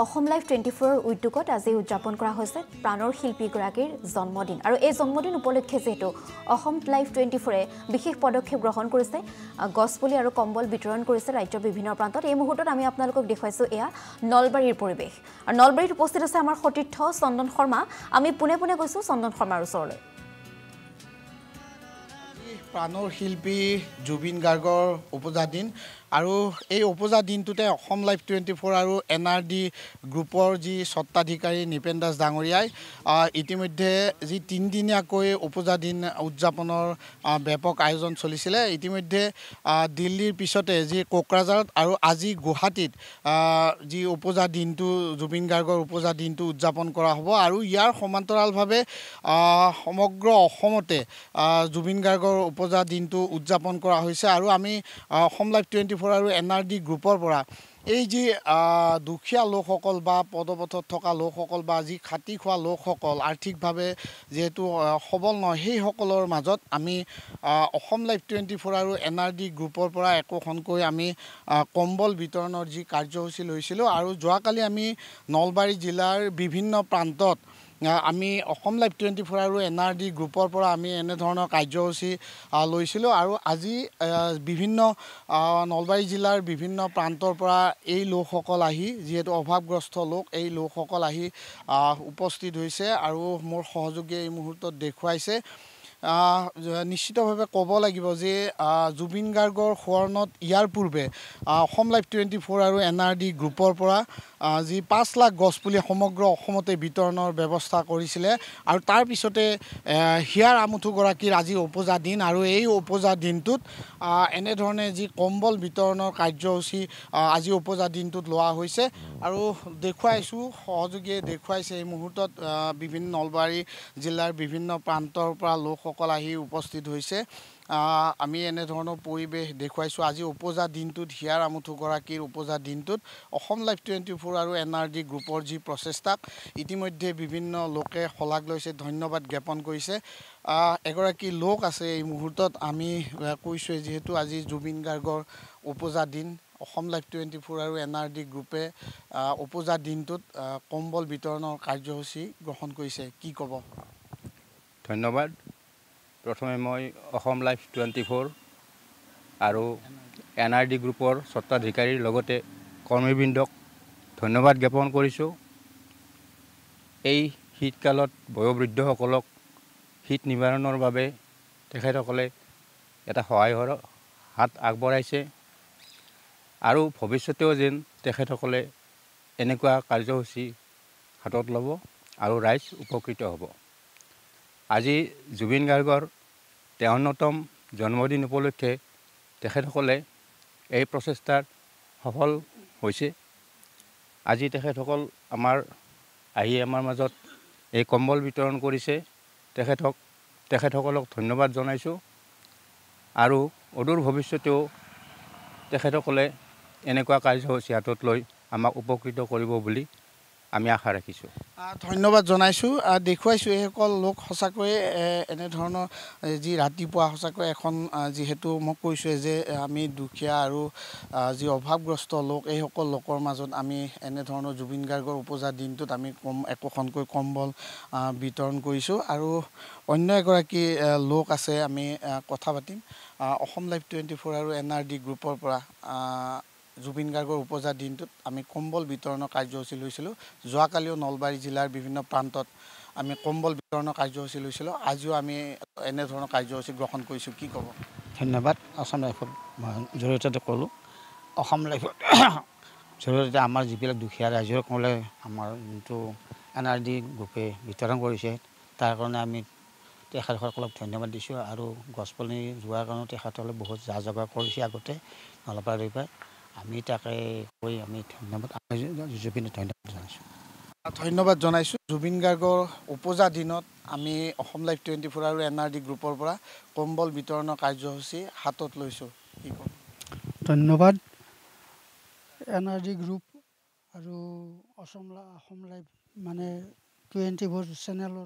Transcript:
Assam live 24 উদ্যোগত আজি উদযাপন কৰা হৈছে প্ৰাণৰ শিল্পীগৰাকীৰ জন্মদিন আৰু এই জন্মদিন উপলক্ষে যেটো অসম লাইভ 24 বিশেষ পদক্ষেপ গ্ৰহণ কৰিছে গছপুলি আৰু কম্বল বিতৰণ কৰিছে ৰাজ্যৰ বিভিন্ন প্ৰান্তত এই মুহূৰ্তত আমি আপোনালোকক দেখুৱাইছো এয়া নলবাৰীৰ পৰিবেশ আৰু নলবাৰীত উপস্থিত আছে আমাৰ সতীৰ্থ চন্দন শৰ্মা আমি পুনে গৈছো চন্দন শৰ্মাৰ ওচৰলৈ প্ৰাণৰ শিল্পী জুবিন গাৰ্গৰ উপজা দিন আৰু এই উপজা দিনটোতে অসম লাইভ 24 আৰু এনআৰডি গ্ৰুপৰ যি স্বত্বাধিকাৰী নিপেন দাস ডাঙৰীয়াই ইতিমধ্যে যি তিনিদিনীয়াকৈ উপজা দিন উদযাপনৰ ব্যাপক আয়োজন চলিছিলে ইতিমধ্যে দিল্লীৰ পিছতে যি কোকৰাঝাৰত আৰু আজি গুৱাহাটীত যি উপজা দিনটো জুবিন গাৰ্গৰ উপজা দিনটো উদযাপন কৰা হ'ব আৰু ইয়াৰ সমান্তৰালভাৱে সমগ্ৰ অসমতে জুবিন গাৰ্গৰ উপজা দিনটো উদযাপন কৰা হৈছে আৰু আমি অসম লাইভ 24 আৰু এনআৰডি গ্ৰুপৰ পৰা এই যি দুখীয়া লোকসকল বা পদপথত থকা লোকসকল বা যি খাটি খোৱা লোকসকল আৰ্থিকভাৱে যেহেতু সবল নহয় সেইসকলৰ মাজত আমি অসম লাইভ 24 আৰু এনআৰডি গ্ৰুপৰ পৰা একোখনকৈ আমি কম্বল বিতৰণৰ যি কাৰ্যসূচী লৈছিলোঁ আৰু যোৱাকালি আমি নলবাৰী জিলাৰ বিভিন্ন প্ৰান্তত আমি অসম লাইভ 24 আৰু এনআৰডি গ্ৰুপৰ পৰা আমি এনেধৰণৰ কাৰ্যসূচী লৈছিলোঁ আৰু আজি বিভিন্ন নলবাৰী জিলাৰ বিভিন্ন প্ৰান্তৰ পৰা এই লোকসকল আহি যিহেতু অভাৱগ্ৰস্ত লোক এই লোকসকল আহি উপস্থিত হৈছে আৰু মোৰ সহযোগীয়ে এই মুহূৰ্তত দেখুৱাইছে নিশ্চিতভাৱে ক'ব লাগিব যে জুবিন গাৰ্গৰ সোঁৱৰণত ইয়াৰ পূৰ্বে অসম লাইভ 24 আৰু এনআৰডি গ্ৰুপৰ পৰা যি 5 লাখ গছপুলি সমগ্ৰ অসমতে বিতৰণৰ ব্যৱস্থা কৰিছিলে আৰু তাৰ পিছতে হিয়াৰ আমুঠুগৰাকীৰ আজি উপজা দিন আৰু এই উপজা দিনটোত এনেধৰণে যি কম্বল বিতৰণৰ কাৰ্যসূচী আজি উপজা দিনটোত লোৱা হৈছে আৰু দেখুৱাইছোঁ সহযোগীয়ে দেখুৱাইছে এই মুহূৰ্তত বিভিন্ন নলবাৰী জিলাৰ বিভিন্ন প্ৰান্তৰ পৰা লোকসকল আহি উপস্থিত হৈছে আমি এনেধৰণৰ পৰিৱেশ দেখুৱাইছোঁ আজি উপজা দিনটোত হিয়াৰ আমুঠুগৰাকীৰ উপজা দিনটোত অসম লাইভ 24 আৰু এনআৰডি গ্ৰুপৰ যি প্ৰচেষ্টাক ইতিমধ্যে বিভিন্ন লোকে শলাগ লৈছে ধন্যবাদ জ্ঞাপন কৰিছে এগৰাকী লোক আছে এই মুহূৰ্তত আমি কৈছোঁ যিহেতু আজি জুবিন গাৰ্গৰ উপজা দিন অসম লাইভ 24 আৰু এনআৰডি গ্ৰুপে উপজা দিনটোত কম্বল বিতৰণৰ কাৰ্যসূচী গ্ৰহণ কৰিছে কি ক'ব ধন্যবাদ প্ৰথমে মই অসম লাইভ 24 আৰু এনআৰডি গ্ৰুপৰ স্বত্বাধিকাৰীৰ লগতে কৰ্মীবৃন্দক ধন্যবাদ জ্ঞাপন কৰিছোঁ এই শীতকালত বয়োবৃদ্ধসকলক শীত নিবাৰণৰ বাবে তেখেতসকলে এটা সহায়ৰ হাত আগবঢ়াইছে আৰু ভৱিষ্যতেও যেন তেখেতসকলে এনেকুৱা কাৰ্যসূচী হাতত ল'ব আৰু ৰাইজ উপকৃত হ'ব আজি জুবিন গাৰ্গৰ 53তম জন্মদিন উপলক্ষে তেখেতসকলে এই প্ৰচেষ্টাত সফল হৈছে আজি তেখেতসকল আহি আমাৰ মাজত এই কম্বল বিতৰণ কৰিছে তেখেতসকলক ধন্যবাদ জনাইছোঁ আৰু অদূৰ ভৱিষ্যতেও তেখেতসকলে এনেকুৱা কাৰ্যসূচী হাতত লৈ আমাক উপকৃত কৰিব বুলি আমি আশা ৰাখিছোঁ ধন্যবাদ জনাইছোঁ দেখুৱাইছোঁ এইসকল লোক সঁচাকৈয়ে এনেধৰণৰ যি ৰাতিপুৱা সঁচাকৈ এখন যিহেতু মই কৈছোঁ যে আমি দুখীয়া আৰু যি অভাৱগ্ৰস্ত লোক এইসকল লোকৰ মাজত আমি এনেধৰণৰ জুবিন গাৰ্গৰ উপজা দিনটোত আমি একোখনকৈ কম্বল বিতৰণ কৰিছোঁ আৰু অন্য এগৰাকী লোক আছে আমি কথা পাতিম অসম লাইভ 24 আৰু এনআৰডি গ্ৰুপৰ পৰা জুবিন গাৰ্গৰ উপজা দিনটোত আমি কম্বল বিতৰণৰ কাৰ্যসূচী লৈছিলোঁ যোৱাকালিও নলবাৰী জিলাৰ বিভিন্ন প্ৰান্তত আমি কম্বল বিতৰণৰ কাৰ্যসূচী লৈছিলোঁ আজিও আমি এনেধৰণৰ কাৰ্যসূচী গ্ৰহণ কৰিছোঁ কি ক'ব ধন্যবাদ অসম লাইফৰ জৰিয়তে ক'লোঁ অসম লাইফৰ জৰিয়তে আমাৰ যিবিলাক দুখীয়া ৰাইজসকলে আমাৰ যোনটো এনআৰডি গ্ৰুপে বিতৰণ কৰিছে তাৰ কাৰণে আমি তেখেতসকলক ধন্যবাদ দিছোঁ আৰু গছপুলি যোৱাৰ কাৰণে তেখেতসকলে বহুত যা যোগাৰ কৰিছে আগতে নলবাৰীৰ পৰা আমি তাকে কৈ আমি জুবিনক ধন্যবাদ জনাইছোঁ জুবিন গাৰ্গৰ উপজা দিনত আমি অসম লাইভ 24 আৰু এনআৰডি গ্ৰুপৰ পৰা কম্বল বিতৰণৰ কাৰ্যসূচী হাতত লৈছোঁ কি ক'ব ধন্যবাদ এনআৰডি গ্ৰুপ আৰু অসম লাইভ মানে 24 চেনেলৰ